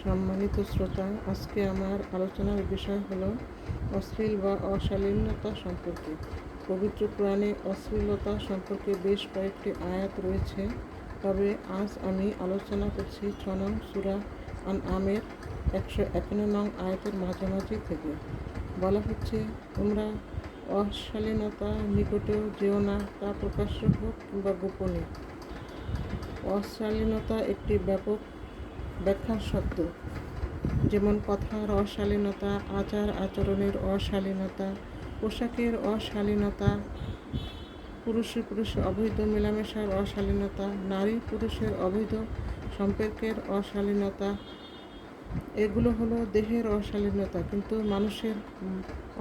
সম্মানিত শ্রোতা, আজকে আমার আলোচনার বিষয় হলো অশ্লীল বা অশালীনতা সম্পর্কে। পবিত্র কোরআনে অশ্লীলতা সম্পর্কে বেশ কয়েকটি আয়াত রয়েছে, তবে আজ আমি আলোচনা করছি 6 নং সূরা আনআমের 151 নং আয়াতের মাঝামাঝি থেকে। বলা হচ্ছে, তোমরা অশালীনতা নিকটেও যেও না, তা প্রকাশ্য হোক কিংবা গোপনে। অশালীনতা একটি ব্যাপক ব্যাখ্যার শব্দ, যেমন কথার অশালীনতা, আচার আচরণের অশালীনতা, পোশাকের অশালীনতা, পুরুষে পুরুষে অবৈধ মেলামেশার অশালীনতা, নারী পুরুষের অবৈধ সম্পর্কের অশালীনতা। এগুলো হলো দেহের অশালীনতা, কিন্তু মানুষের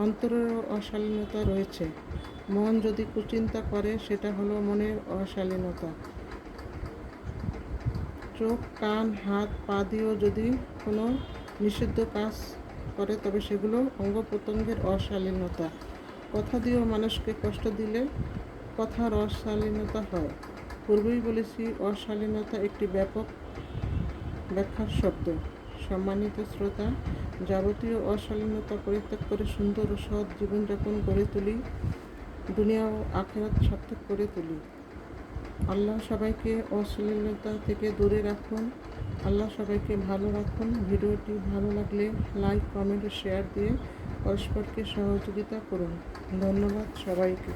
অন্তরেরও অশালীনতা রয়েছে। মন যদি কুচিন্তা করে, সেটা হলো মনের অশালীনতা। চোখ, কান, হাত, পা দিয়েও যদি কোনো নিষিদ্ধ কাজ করে, তবে সেগুলো অঙ্গ প্রত্যঙ্গের অশালীনতা। কথা দিয়েও মানুষকে কষ্ট দিলে কথার অশালীনতা হয়। পূর্বেই বলেছি, অশালীনতা একটি ব্যাপক ব্যাখ্যার শব্দ। সম্মানিত শ্রোতা, যাবতীয় অশালীনতা পরিত্যাগ করে সুন্দর ও সৎ জীবনযাপন গড়ে তুলি, দুনিয়া ও আখিরাত সার্থক করে তুলি। আল্লাহ সবাইকে অশ্লীলতা থেকে দূরে রাখুন। আল্লাহ সবাইকে ভালো রাখুন। ভিডিওটি ভালো লাগলে লাইক, কমেন্ট ও শেয়ার দিয়ে পরস্পরকে সহযোগিতা করুন। ধন্যবাদ সবাইকে।